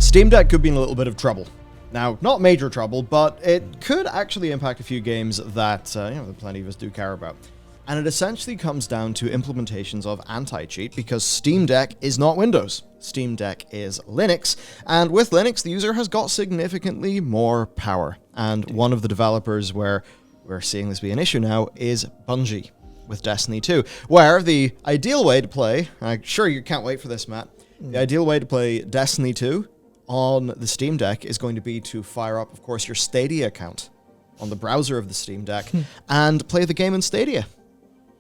Steam Deck could be in a little bit of trouble. Now, not major trouble, but it could actually impact a few games that, that plenty of us do care about. And it essentially comes down to implementations of AntiCheat, because Steam Deck is not Windows. Steam Deck is Linux, and with Linux, the user has got significantly more power. And one of the developers where we're seeing this be an issue now is Bungie with Destiny 2, where the ideal way to play, I'm sure you can't wait for this, Matt, the ideal way to play Destiny 2 on the Steam Deck is going to be to fire up, of course, your Stadia account on the browser of the Steam Deck and play the game in Stadia.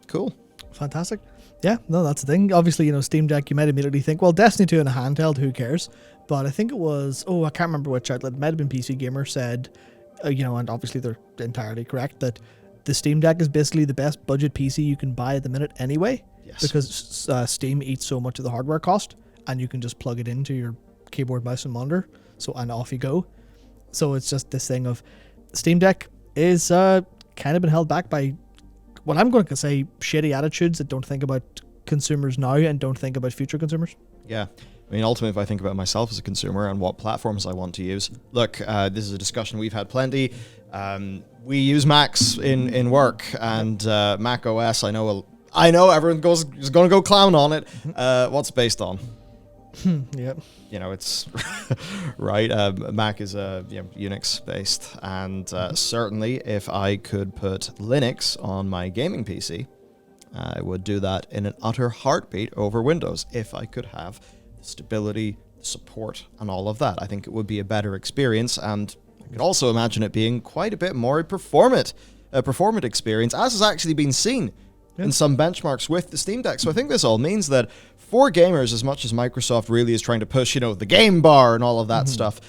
Cool. Fantastic. Yeah, no, that's the thing. Obviously, Steam Deck, you might immediately think, well, Destiny 2 in a handheld, who cares? But I think it was, I can't remember which outlet, it might have been PC Gamer said, and obviously they're entirely correct, that the Steam Deck is basically the best budget PC you can buy at the minute anyway. Yes. Because Steam eats so much of the hardware cost, and you can just plug it into your keyboard, mouse, and monitor, and off you go. So it's just this thing of Steam Deck is kind of been held back by, well, I'm going to say shitty attitudes that don't think about consumers now and don't think about future consumers. Yeah. I mean, ultimately, if I think about myself as a consumer and what platforms I want to use, look, this is a discussion we've had plenty. We use Macs in work, and Mac OS, I know everyone is going to go clown on it. What's it based on? Yep. It's right. Mac is Unix based, and certainly if I could put Linux on my gaming PC, I would do that in an utter heartbeat over Windows if I could have the stability, support, and all of that. I think it would be a better experience, and I could also imagine it being quite a bit more performant experience, as has actually been seen in some benchmarks with the Steam Deck. So I think this all means that for gamers, as much as Microsoft really is trying to push, the game bar and all of that stuff,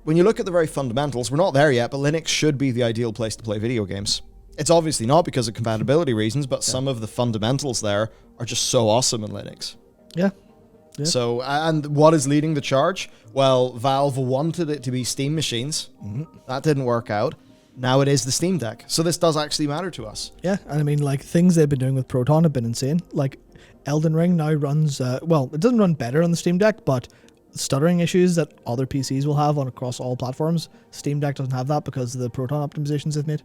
when you look at the very fundamentals, we're not there yet, but Linux should be the ideal place to play video games. It's obviously not because of compatibility reasons, but some of the fundamentals there are just so awesome in Linux. Yeah. So, and what is leading the charge? Well, Valve wanted it to be Steam machines. That didn't work out. Now it is the Steam Deck. So this does actually matter to us. Yeah, and I mean, things they've been doing with Proton have been insane. Elden Ring now runs, it doesn't run better on the Steam Deck, but stuttering issues that other PCs will have across all platforms, Steam Deck doesn't have that because of the Proton optimizations they've made.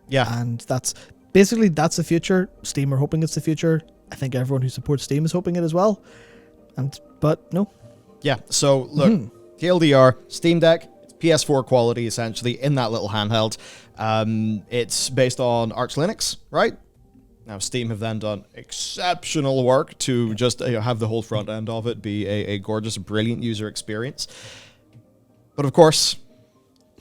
Yeah. And that's the future. Steam are hoping it's the future. I think everyone who supports Steam is hoping it as well. But no. Yeah, so look, TLDR, Steam Deck, it's PS4 quality essentially in that little handheld. It's based on Arch Linux, right? Now, Steam have then done exceptional work to just have the whole front end of it be a gorgeous, brilliant user experience. But of course,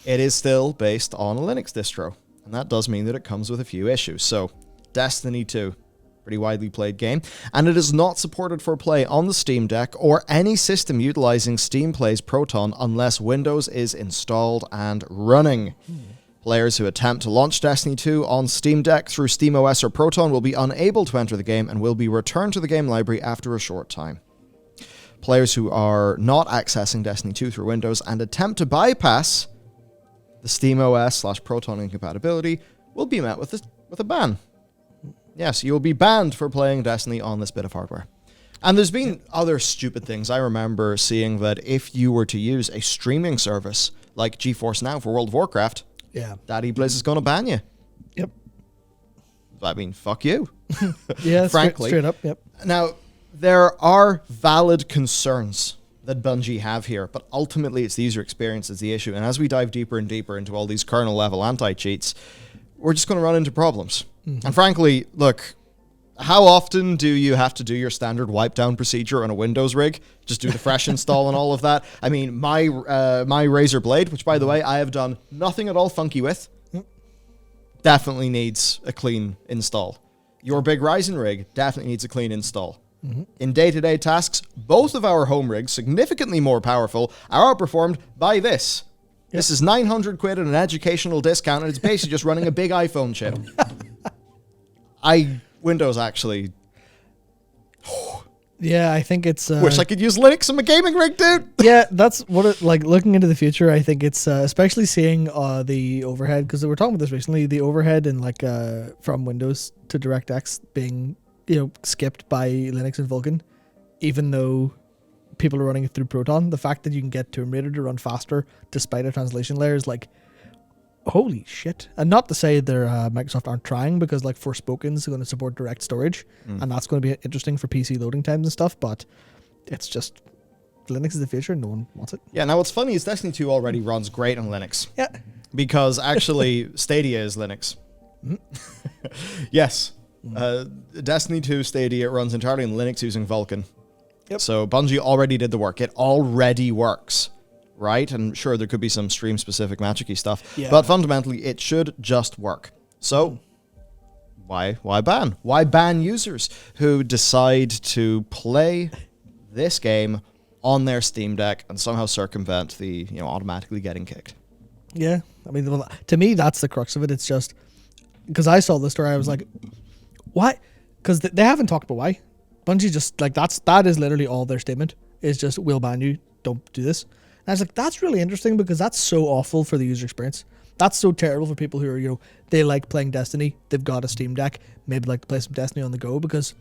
it is still based on a Linux distro, and that does mean that it comes with a few issues. So, Destiny 2, pretty widely played game, and it is not supported for play on the Steam Deck or any system utilizing Steam Play's Proton unless Windows is installed and running. Players who attempt to launch Destiny 2 on Steam Deck through SteamOS or Proton will be unable to enter the game and will be returned to the game library after a short time. Players who are not accessing Destiny 2 through Windows and attempt to bypass the SteamOS/Proton incompatibility will be met with a ban. Yes, you will be banned for playing Destiny on this bit of hardware. And there's been other stupid things. I remember seeing that if you were to use a streaming service like GeForce Now for World of Warcraft, Daddy Blizz is going to ban you. Yep. I mean, fuck you. Yeah, frankly. Straight up, yep. Now, there are valid concerns that Bungie have here, but ultimately it's the user experience that's the issue. And as we dive deeper and deeper into all these kernel-level anti-cheats, we're just going to run into problems. And frankly, look, how often do you have to do your standard wipe down procedure on a Windows rig? Just do the fresh install and all of that. I mean, my Razer Blade, which by the way, I have done nothing at all funky with, definitely needs a clean install. Your big Ryzen rig definitely needs a clean install. In day-to-day tasks, both of our home rigs, significantly more powerful, are outperformed by this. This is 900 quid at an educational discount, and it's basically just running a big iPhone chip. Windows actually... Yeah, I think it's... Wish I could use Linux on my gaming rig, dude! Yeah, that's what it... looking into the future, I think it's... especially seeing the overhead, because we were talking about this recently, the overhead in, from Windows to DirectX being, skipped by Linux and Vulkan, even though people are running it through Proton. The fact that you can get Tomb Raider to run faster despite a translation layer is like, holy shit. And not to say they're Microsoft aren't trying, because like Forspoken is going to support direct storage, and that's going to be interesting for PC loading times and stuff, but it's just Linux is the future and no one wants it. Yeah, now what's funny is Destiny 2 already runs great on Linux. Yeah. Because actually Stadia is Linux. Yes. Destiny 2 Stadia runs entirely on Linux using Vulkan. Yep. So Bungie already did the work. It already works, right? And sure, there could be some stream-specific magic-y stuff, but fundamentally, it should just work. So why ban? Why ban users who decide to play this game on their Steam Deck and somehow circumvent the, automatically getting kicked? Yeah. I mean, well, to me, that's the crux of it. It's just, because I saw the story, I was like, why? Because they haven't talked about why. Bungie just, like, that is literally all their statement, is just, we'll ban you, don't do this. And I was like, that's really interesting, because that's so awful for the user experience. That's so terrible for people who are, they like playing Destiny, they've got a Steam Deck, maybe like to play some Destiny on the go, because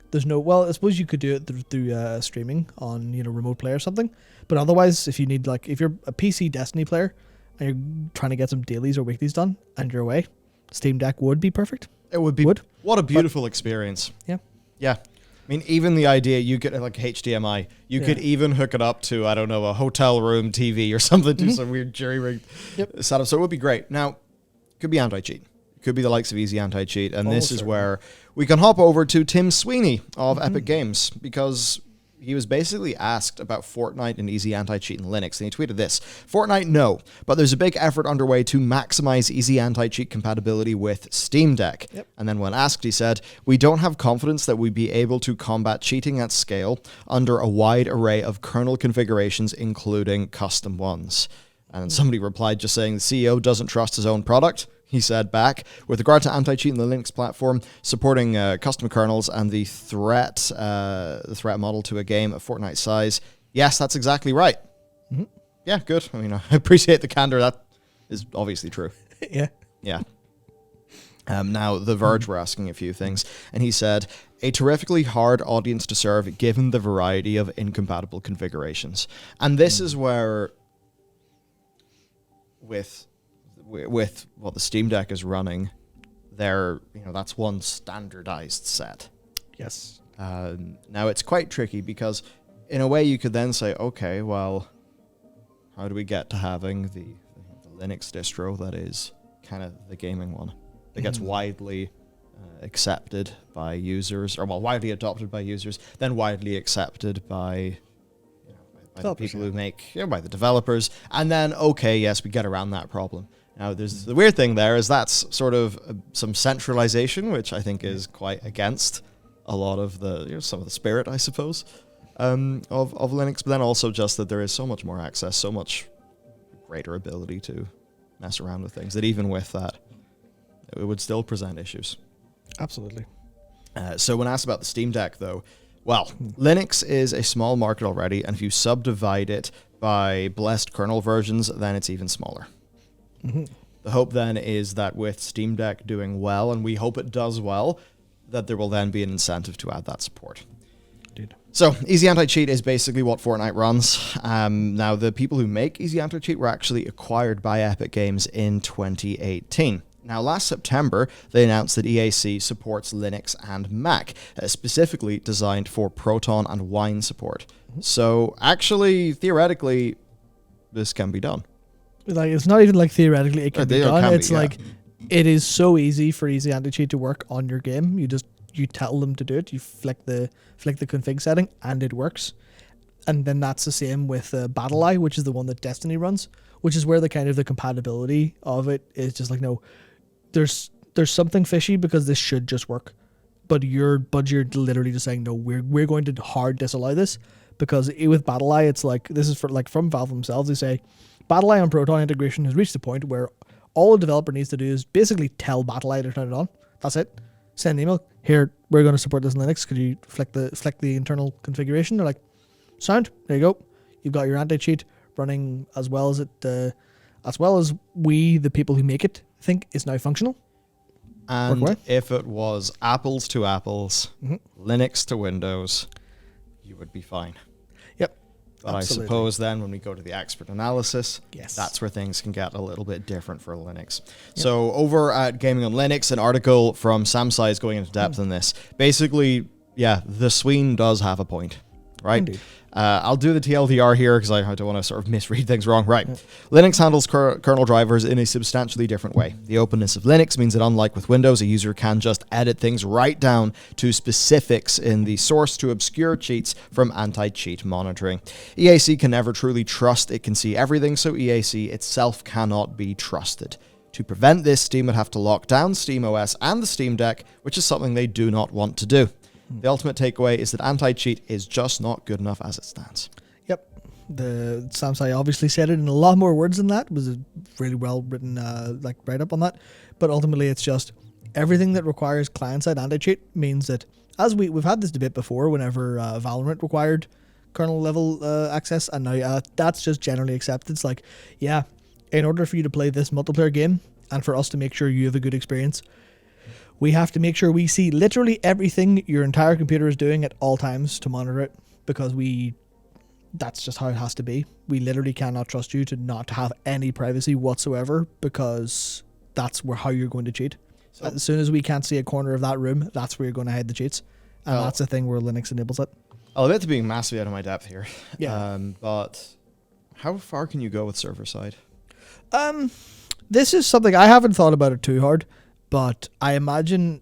there's no, well, I suppose you could do it through streaming on, remote play or something. But otherwise, if you need, like, if you're a PC Destiny player and you're trying to get some dailies or weeklies done and you're away, Steam Deck would be perfect. It would be. What a beautiful experience. Yeah. Yeah. I mean, even the idea you could, like HDMI, you could even hook it up to, I don't know, a hotel room TV or something, do some weird jury-rigged setup. So it would be great. Now, it could be anti-cheat. It could be the likes of Easy Anti-Cheat. And this is where we can hop over to Tim Sweeney of Epic Games, because he was basically asked about Fortnite and Easy Anti-Cheat in Linux, and he tweeted this: Fortnite, no, but there's a big effort underway to maximize Easy Anti-Cheat compatibility with Steam Deck. And then when asked, he said, we don't have confidence that we'd be able to combat cheating at scale under a wide array of kernel configurations, including custom ones. And somebody replied just saying the CEO doesn't trust his own product. He said back, with regard to anti-cheat in the Linux platform, supporting custom kernels and the threat model to a game of Fortnite size, yes, that's exactly right. Yeah, good. I mean, I appreciate the candor. That is obviously true. Yeah. Now, The Verge were asking a few things, and he said, a terrifically hard audience to serve given the variety of incompatible configurations. And this is where, with what the Steam Deck is running, that's one standardized set. Yes. Now it's quite tricky, because in a way you could then say, okay, well, how do we get to having the Linux distro that is kind of the gaming one that gets widely accepted by users, or widely adopted by users, then widely accepted by the people who make, by the developers, and then, okay, yes, we get around that problem. Now, there's the weird thing there is that's sort of some centralization, which I think is quite against a lot of the, some of the spirit, I suppose, of Linux, but then also just that there is so much more access, so much greater ability to mess around with things, that even with that, it would still present issues. Absolutely. So when asked about the Steam Deck, though, well, Linux is a small market already, and if you subdivide it by blessed kernel versions, then it's even smaller. The hope then is that with Steam Deck doing well, and we hope it does well, that there will then be an incentive to add that support. Indeed. So, Easy Anti-Cheat is basically what Fortnite runs. Now, the people who make Easy Anti-Cheat were actually acquired by Epic Games in 2018. Now, last September, they announced that EAC supports Linux and Mac, specifically designed for Proton and Wine support. So, actually, theoretically, this can be done. Like, it's not even like theoretically it can be done. It's like, it is so easy for Easy Anti-Cheat to work on your game. You tell them to do it. You flick the config setting, and it works. And then that's the same with BattleEye, which is the one that Destiny runs, which is where the kind of the compatibility of it is just like, no, there's something fishy, because this should just work. But you're literally just saying, no, we're going to hard disallow this, because with BattleEye, it's like, this is from Valve themselves. They say BattleEye on Proton integration has reached the point where all a developer needs to do is basically tell BattleEye to turn it on. That's it. Send an email. Here, we're going to support this in Linux. Could you flick the internal configuration? They're like, sound. There you go. You've got your anti-cheat running as well as we, the people who make it, think is now functional. And if it was apples to apples, Linux to Windows, you would be fine. Yep. But Absolutely. I suppose then when we go to the expert analysis, Yes. that's where things can get a little bit different for Linux. So over at Gaming on Linux, an article from Samsai is going into depth on this. Basically, yeah, the Sween does have a point, right? Indeed. I'll do the TLDR here because I don't want to sort of misread things wrong. Right. Linux handles kernel drivers in a substantially different way. The openness of Linux means that unlike with Windows, a user can just edit things right down to specifics in the source to obscure cheats from anti-cheat monitoring. EAC can never truly trust it can see everything, so EAC itself cannot be trusted. To prevent this, Steam would have to lock down SteamOS and the Steam Deck, which is something they do not want to do. The ultimate takeaway is that anti-cheat is just not good enough as it stands. Yep. The Samsai obviously said it in a lot more words than that. It was a really well written write-up on that. But ultimately, it's just everything that requires client-side anti-cheat means that, as we've had this debate before, whenever Valorant required kernel-level access, and now that's just generally accepted. It's like, yeah, in order for you to play this multiplayer game, and for us to make sure you have a good experience, we have to make sure we see literally everything your entire computer is doing at all times to monitor it, because that's just how it has to be. We literally cannot trust you to not have any privacy whatsoever, because that's how you're going to cheat. So, as soon as we can't see a corner of that room, that's where you're going to hide the cheats. And that's the thing where Linux enables it. I'll admit to being massively out of my depth here. Yeah. But how far can you go with server-side? This is something I haven't thought about it too hard. But I imagine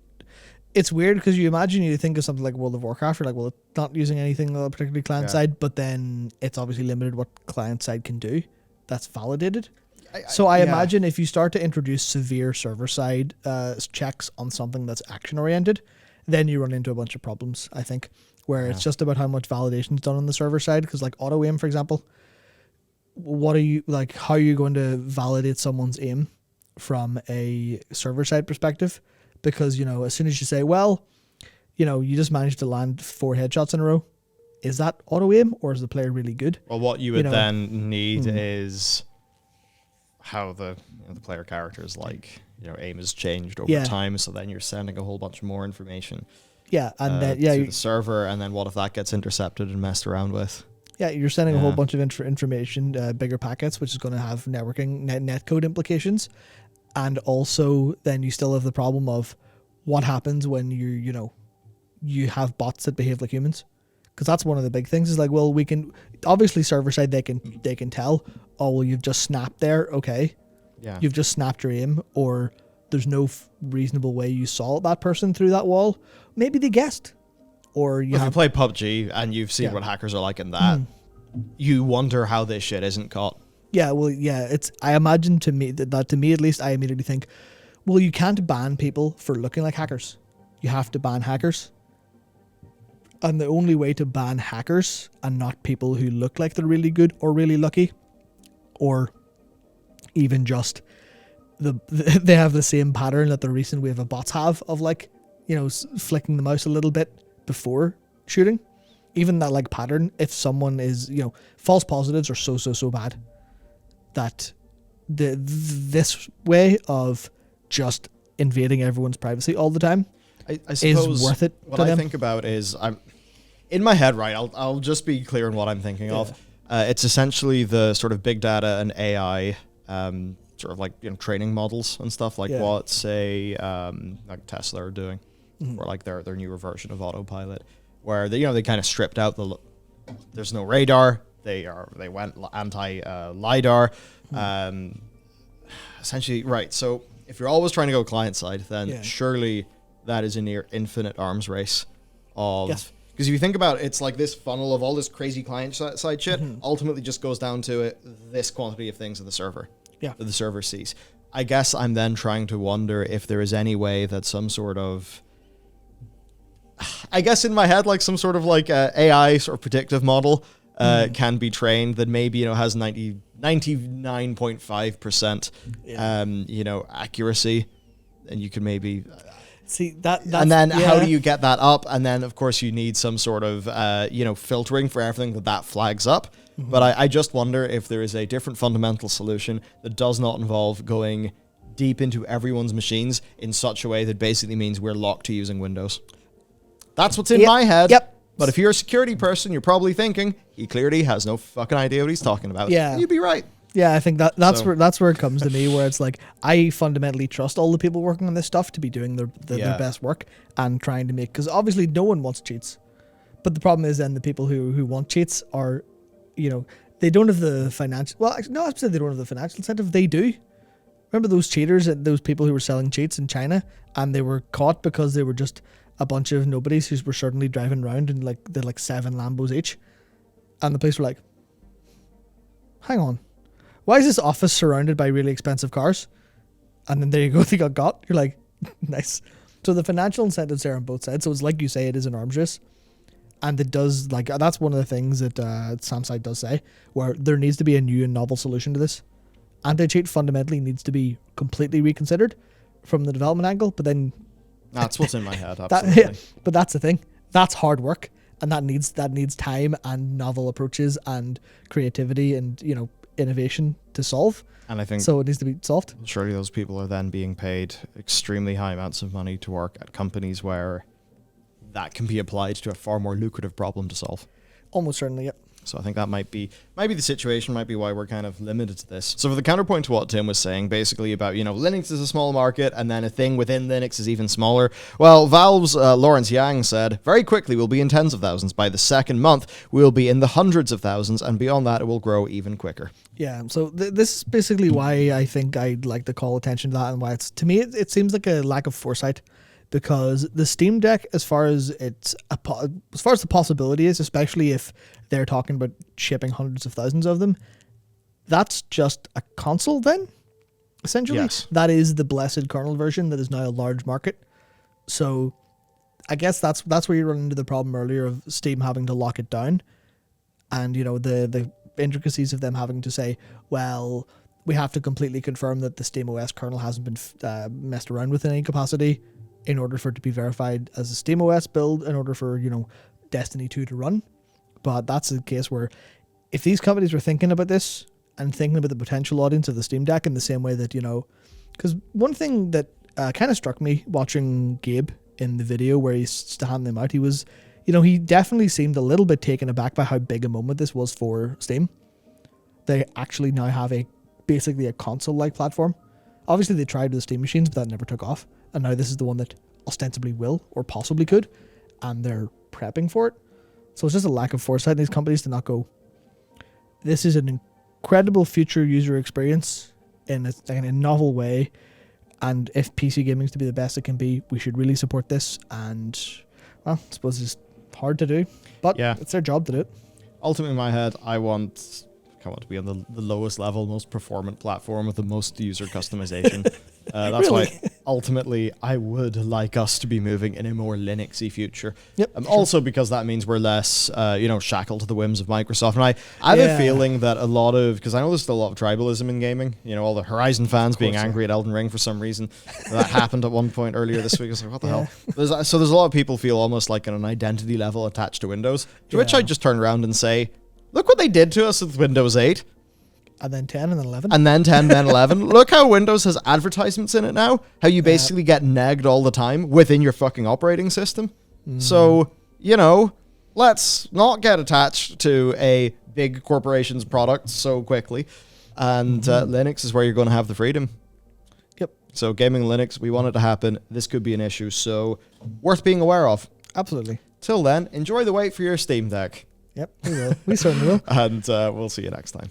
it's weird because you think of something like World of Warcraft, you're like, well, it's not using anything particularly client-side, but then it's obviously limited what client-side can do. That's validated. I imagine if you start to introduce severe server-side checks on something that's action-oriented, then you run into a bunch of problems, I think, where it's just about how much validation is done on the server side. Because like auto-aim, for example, how are you going to validate someone's aim from a server-side perspective? Because, as soon as you say, well, you just managed to land 4 headshots in a row, is that auto-aim or is the player really good? Well, what you would then need is how the player character's aim has changed over time, so then you're sending a whole bunch more information and then to the server, and then what if that gets intercepted and messed around with? Yeah, you're sending a whole bunch of information, bigger packets, which is going to have networking, netcode implications. And also, then you still have the problem of what happens when you have bots that behave like humans. Because that's one of the big things. Is like, well, we can obviously server side they can tell. Oh, well, you've just snapped there. Okay, yeah, you've just snapped your aim, or there's no reasonable way you saw that person through that wall. Maybe they guessed, or if you play PUBG and you've seen what hackers are like in that, you wonder how this shit isn't caught. Yeah, well, yeah, I imagine to me that to me at least, I immediately think, well, you can't ban people for looking like hackers. You have to ban hackers. And the only way to ban hackers and not people who look like they're really good or really lucky, or even just they have the same pattern that the recent wave of bots have of flicking the mouse a little bit before shooting. Even that pattern, if someone is, false positives are so bad that this way of just invading everyone's privacy all the time I suppose is worth it. What I think about is, I'm in my head, right? I'll just be clear on what I'm thinking of. It's essentially the sort of big data and AI, sort of training models and stuff what say Tesla are doing, or their newer version of autopilot, where they kind of stripped out there's no radar. They went anti-LiDAR. Essentially, right. So if you're always trying to go client side, then surely that is a near infinite arms race of... Yes. Because if you think about it, it's like this funnel of all this crazy client side shit ultimately just goes down to this quantity of things in the server that the server sees. I guess I'm then trying to wonder if there is any way that some sort of... I guess in my head, some sort of AI sort of predictive model can be trained that maybe has 99.5% accuracy, and you can maybe see that. And then how do you get that up? And then of course you need some sort of filtering for everything that flags up. But I just wonder if there is a different fundamental solution that does not involve going deep into everyone's machines in such a way that basically means we're locked to using Windows. That's what's in my head. Yep. But if you're a security person, you're probably thinking, he clearly has no fucking idea what he's talking about. Yeah. And you'd be right. Yeah, I think that's where it comes to me, where it's like I fundamentally trust all the people working on this stuff to be doing their best work and trying to make, because obviously no one wants cheats, but the problem is then the people who want cheats are, they don't have the financial. Well, actually, no, I said they don't have the financial incentive. They do. Remember those cheaters and those people who were selling cheats in China, and they were caught because they were just a bunch of nobodies who were certainly driving around in they had 7 Lambos each, and the police were like, "Hang on. Why is this office surrounded by really expensive cars?" And then there you go, they got. You're like, nice. So the financial incentives there on both sides. So it's like you say, it is an arms race. And it does, that's one of the things that Samsung does say, where there needs to be a new and novel solution to this. Anti-cheat fundamentally needs to be completely reconsidered from the development angle, but then... That's what's in my head, absolutely. But that's the thing. That's hard work, and that needs time and novel approaches and creativity and, innovation to solve. And I think so. It needs to be solved. Surely those people are then being paid extremely high amounts of money to work at companies where that can be applied to a far more lucrative problem to solve. Almost certainly, yep. So I think that might be the situation, might be why we're kind of limited to this. So for the counterpoint to what Tim was saying, basically about, Linux is a small market and then a thing within Linux is even smaller. Well, Valve's Lawrence Yang said, very quickly we'll be in tens of thousands. By the second month, we'll be in the hundreds of thousands, and beyond that, it will grow even quicker. Yeah, so this is basically why I think I'd like to call attention to that, and why to me, it seems like a lack of foresight. Because the Steam Deck, as far as the possibility is, especially if they're talking about shipping hundreds of thousands of them, that's just a console then, essentially. Yes. That is the blessed kernel version that is now a large market. So I guess that's where you run into the problem earlier of Steam having to lock it down, and the intricacies of them having to say, well, we have to completely confirm that the SteamOS kernel hasn't been messed around with in any capacity, in order for it to be verified as a SteamOS build, in order for, Destiny 2 to run. But that's a case where if these companies were thinking about this and thinking about the potential audience of the Steam Deck in the same way that, because one thing that kind of struck me watching Gabe in the video where he's handing them out, he was, he definitely seemed a little bit taken aback by how big a moment this was for Steam. They actually now have basically a console-like platform. Obviously they tried with the Steam machines, but that never took off. And now this is the one that ostensibly will, or possibly could, and they're prepping for it. So it's just a lack of foresight in these companies to not go, this is an incredible future user experience in a novel way, and if PC gaming is to be the best it can be, we should really support this. And, well, I suppose it's hard to do, but it's their job to do it. Ultimately, in my head, I want to be on the lowest level, most performant platform with the most user customization. That's Really? why ultimately I would like us to be moving in a more Linuxy future. Yep. Also because that means we're less, shackled to the whims of Microsoft. And I have a feeling that because I know there's still a lot of tribalism in gaming. All the Horizon fans being angry at Elden Ring for some reason. That happened at one point earlier this week. I was like, what the hell? There's a lot of people feel almost like an identity level attached to Windows. To which I just turn around and say, look what they did to us with Windows 8. And then 10 and then 11. And then 10, then 11. Look how Windows has advertisements in it now. How you basically get nagged all the time within your fucking operating system. So, let's not get attached to a big corporation's product so quickly. And Linux is where you're going to have the freedom. Yep. So gaming Linux, we want it to happen. This could be an issue. So worth being aware of. Absolutely. Till then, enjoy the wait for your Steam Deck. Yep, we will. We certainly will. And we'll see you next time.